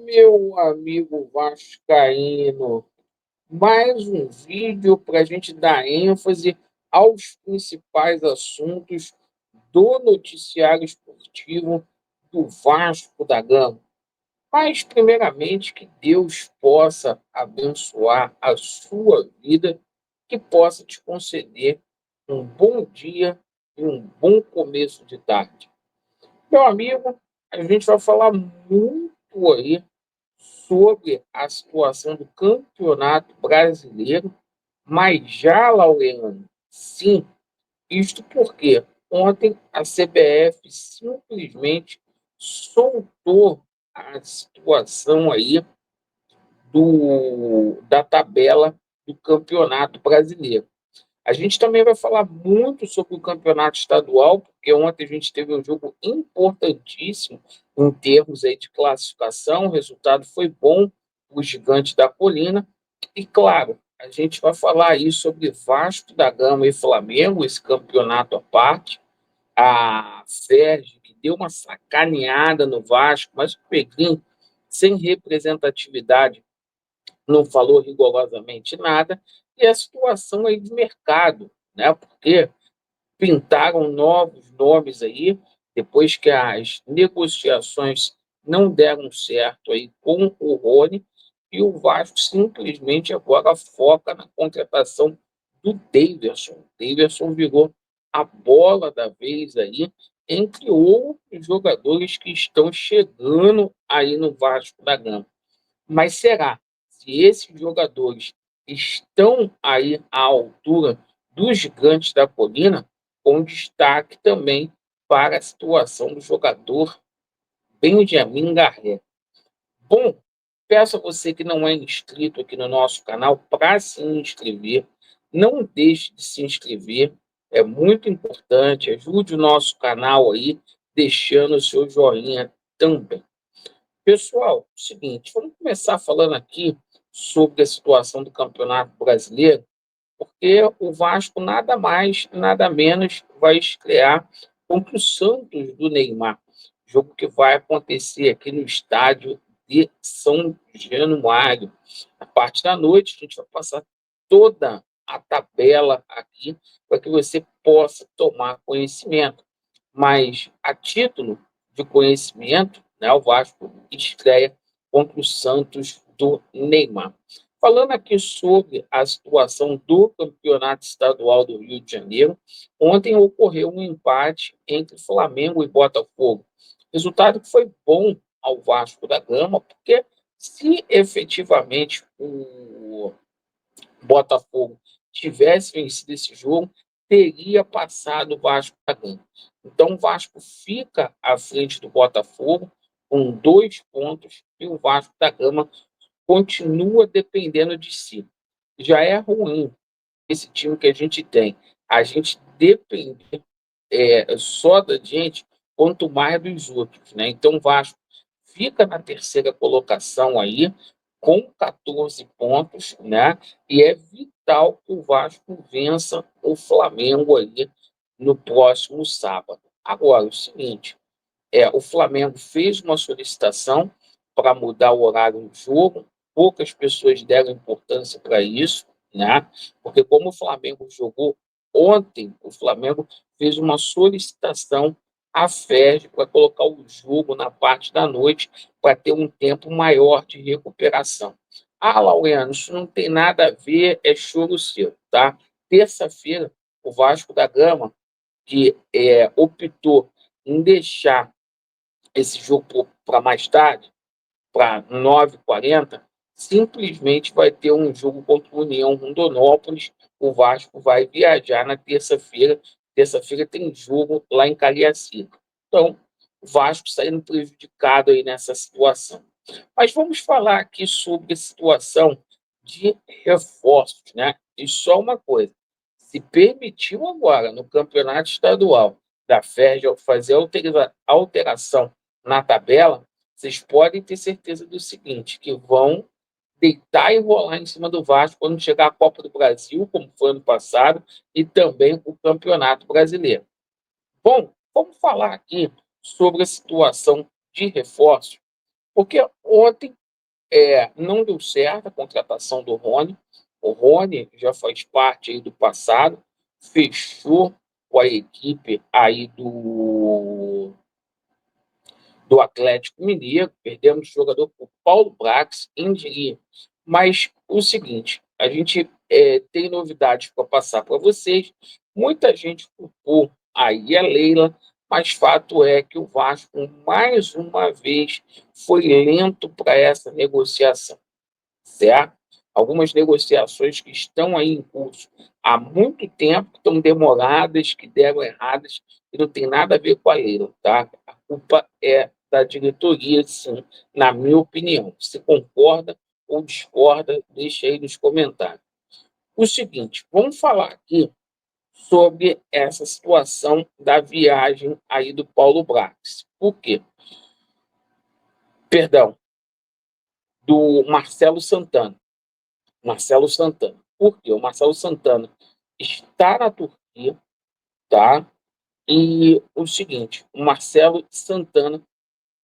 Meu amigo vascaíno, mais um vídeo para a gente dar ênfase aos principais assuntos do noticiário esportivo do Vasco da Gama. Mas, primeiramente, que Deus possa abençoar a sua vida, que possa te conceder um bom dia e um bom começo de tarde. Meu amigo, a gente vai falar muito aí sobre a situação do Campeonato Brasileiro, mas já, Laureano, sim, isto porque ontem a CBF simplesmente soltou a situação aí da tabela do Campeonato Brasileiro. A gente também vai falar muito sobre o campeonato estadual, porque ontem a gente teve um jogo importantíssimo em termos aí de classificação, o resultado foi bom, o Gigante da Colina, e claro, a gente vai falar aí sobre Vasco da Gama e Flamengo, esse campeonato à parte, a Sérgio, que deu uma sacaneada no Vasco, mas o Pedrinho, sem representatividade, não falou rigorosamente nada, e a situação aí de mercado, né? Porque pintaram novos nomes aí, depois que as negociações não deram certo aí com o Rony, e o Vasco simplesmente agora foca na contratação do Daverson. O Daverson virou a bola da vez aí, entre outros jogadores que estão chegando aí no Vasco da Gama. Mas será se esses jogadores estão aí à altura dos Gigantes da Colina, com destaque também para a situação do jogador Benjamin Garré? Bom, peço a você que não é inscrito aqui no nosso canal para se inscrever. Não deixe de se inscrever, é muito importante. Ajude o nosso canal aí, deixando o seu joinha também. Pessoal, seguinte, vamos começar falando aqui sobre a situação do Campeonato Brasileiro, porque o Vasco nada mais, nada menos vai estrear contra o Santos do Neymar, jogo que vai acontecer aqui no estádio de São Januário. A parte da noite, a gente vai passar toda a tabela aqui para que você possa tomar conhecimento. Mas, a título de conhecimento, né, o Vasco estreia contra o Santos do Neymar. Falando aqui sobre a situação do Campeonato Estadual do Rio de Janeiro, ontem ocorreu um empate entre Flamengo e Botafogo. Resultado que foi bom ao Vasco da Gama, porque se efetivamente o Botafogo tivesse vencido esse jogo, teria passado o Vasco da Gama. Então, o Vasco fica à frente do Botafogo com 2 pontos e o Vasco da Gama continua dependendo de si. Já é ruim esse time que a gente tem. A gente depender só da gente, quanto mais dos outros, né? Então, o Vasco fica na terceira colocação aí, com 14 pontos, né? E é vital que o Vasco vença o Flamengo aí no próximo sábado. Agora, o seguinte, o Flamengo fez uma solicitação para mudar o horário do jogo, poucas pessoas deram importância para isso, né? Porque como o Flamengo jogou ontem, o Flamengo fez uma solicitação à FERJ para colocar o jogo na parte da noite para ter um tempo maior de recuperação. Ah, Laureano, isso não tem nada a ver, é choro seu, tá? Terça-feira, o Vasco da Gama, que optou em deixar esse jogo para mais tarde, para 9h40, simplesmente vai ter um jogo contra o União Rondonópolis. O Vasco vai viajar na terça-feira. Terça-feira tem jogo lá em Cariacica. Então, o Vasco saindo prejudicado aí nessa situação. Mas vamos falar aqui sobre a situação de reforços, né? E só uma coisa: se permitiu agora no campeonato estadual da FERJ fazer alteração na tabela, vocês podem ter certeza do seguinte, que vão deitar e rolar em cima do Vasco quando chegar a Copa do Brasil, como foi ano passado, e também o Campeonato Brasileiro. Bom, vamos falar aqui sobre a situação de reforços, porque ontem não deu certo a contratação do Rony. O Rony já faz parte aí do passado, fechou com a equipe aí do Atlético Mineiro, perdemos o jogador por Paulo Brax, Indiria. Mas o seguinte, a gente tem novidades para passar para vocês. Muita gente culpou aí a Leila, mas fato é que o Vasco, mais uma vez, foi lento para essa negociação, certo? Algumas negociações que estão aí em curso há muito tempo, que estão demoradas, que deram erradas, e não tem nada a ver com a Leila, tá? A culpa é da diretoria, sim, na minha opinião. Se concorda ou discorda, deixa aí nos comentários. O seguinte, vamos falar aqui sobre essa situação da viagem aí do Paulo Brax. Por quê? Perdão, do Marcelo Santana. Marcelo Santana. Por quê? O Marcelo Santana está na Turquia, tá? E o seguinte, o Marcelo Santana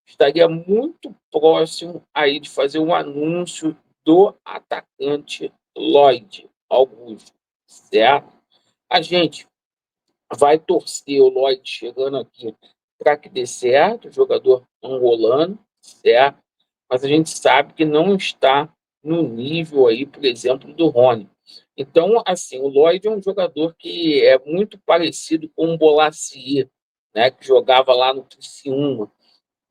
estaria muito próximo aí de fazer um anúncio do atacante Lloyd Augusto, certo? A gente vai torcer o Lloyd chegando aqui para que dê certo, o jogador angolano, certo? Mas a gente sabe que não está no nível aí, por exemplo, do Rony. Então, assim, o Lloyd é um jogador que é muito parecido com o Bolasie, né, que jogava lá no Criciúma.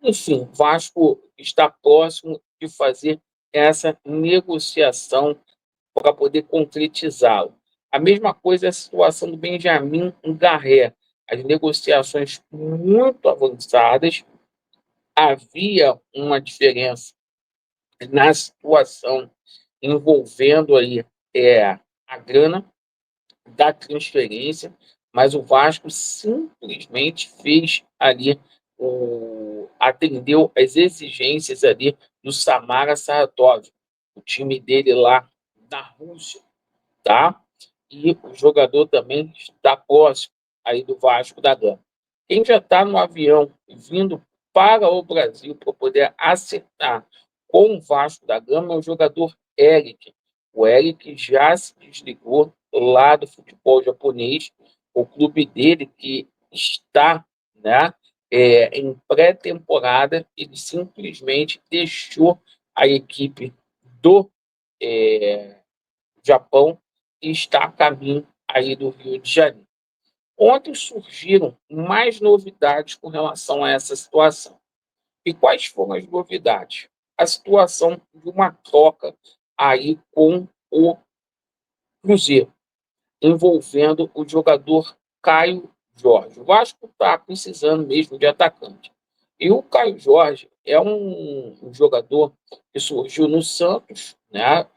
Enfim, o Vasco está próximo de fazer essa negociação para poder concretizá-lo. A mesma coisa é a situação do Benjamin Garré. As negociações muito avançadas, havia uma diferença na situação envolvendo aí a grana da transferência, mas o Vasco simplesmente fez ali atendeu às exigências ali do Samara Saratov, o time dele lá da Rússia, tá? E o jogador também está próximo aí do Vasco da Gama. Quem já está no avião vindo para o Brasil para poder acertar com o Vasco da Gama é o jogador Eric. O Eric já se desligou lá do futebol japonês, o clube dele que está, né, em pré-temporada, ele simplesmente deixou a equipe do Japão e está a caminho aí do Rio de Janeiro. Ontem surgiram mais novidades com relação a essa situação. E quais foram as novidades? A situação de uma troca aí com o Cruzeiro, envolvendo o jogador Caio Jorge. O Vasco está precisando mesmo de atacante. E o Caio Jorge é um jogador que surgiu no Santos, né?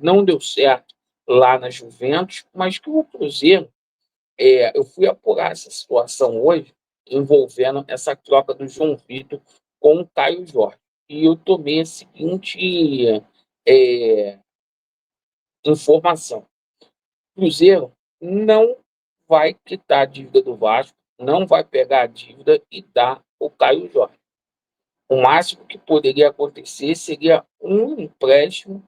Não deu certo lá na Juventus, mas que o Cruzeiro, eu fui apurar essa situação hoje, envolvendo essa troca do João Vitor com o Caio Jorge. E eu tomei a seguinte é, informação: o Cruzeiro não vai quitar a dívida do Vasco, não vai pegar a dívida e dar o Caio Jorge. O máximo que poderia acontecer seria um empréstimo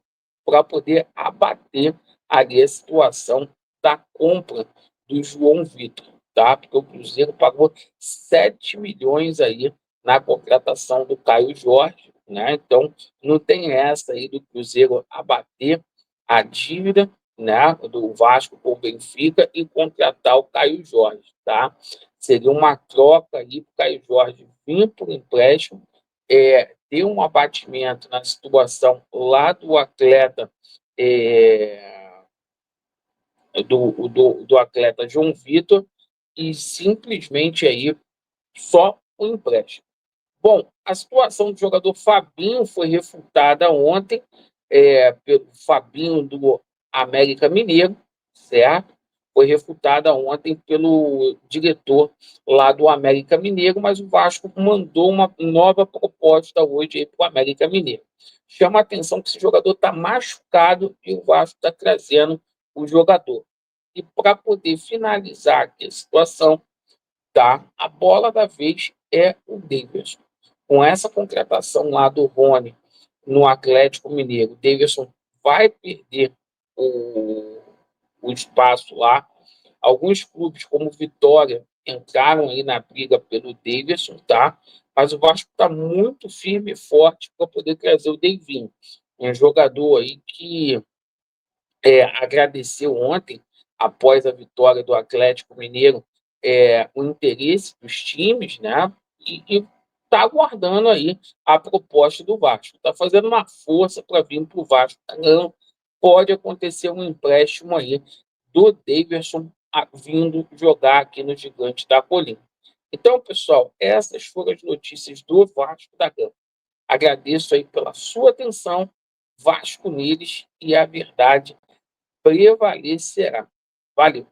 para poder abater ali a situação da compra do João Vitor, tá? Porque o Cruzeiro pagou 7 milhões aí na contratação do Caio Jorge, né? Então, não tem essa aí do Cruzeiro abater a dívida, né, do Vasco com o Benfica e contratar o Caio Jorge, tá? Seria uma troca aí para o Caio Jorge vir por empréstimo, ter um abatimento na situação lá do atleta, é, do atleta João Vitor, e simplesmente aí só o empréstimo. Bom, a situação do jogador Fabinho foi refutada ontem pelo Fabinho do América Mineiro, certo? Foi refutada ontem pelo diretor lá do América Mineiro, mas o Vasco mandou uma nova proposta hoje para o América Mineiro. Chama a atenção que esse jogador está machucado e o Vasco está trazendo o jogador. E para poder finalizar aqui a situação, tá? A bola da vez é o Davidson. Com essa contratação lá do Rony no Atlético Mineiro, o Davidson vai perder o, o espaço lá. Alguns clubes, como Vitória, entraram aí na briga pelo Davidson, tá? Mas o Vasco está muito firme e forte para poder trazer o Davinho, um jogador aí que agradeceu ontem, após a vitória do Atlético Mineiro, o interesse dos times, né? E está aguardando aí a proposta do Vasco. Está fazendo uma força para vir para o Vasco. Não pode acontecer um empréstimo aí do Daverson vindo jogar aqui no Gigante da Colina. Então, pessoal, essas foram as notícias do Vasco da Gama. Agradeço aí pela sua atenção. Vasco neles e a verdade prevalecerá. Valeu!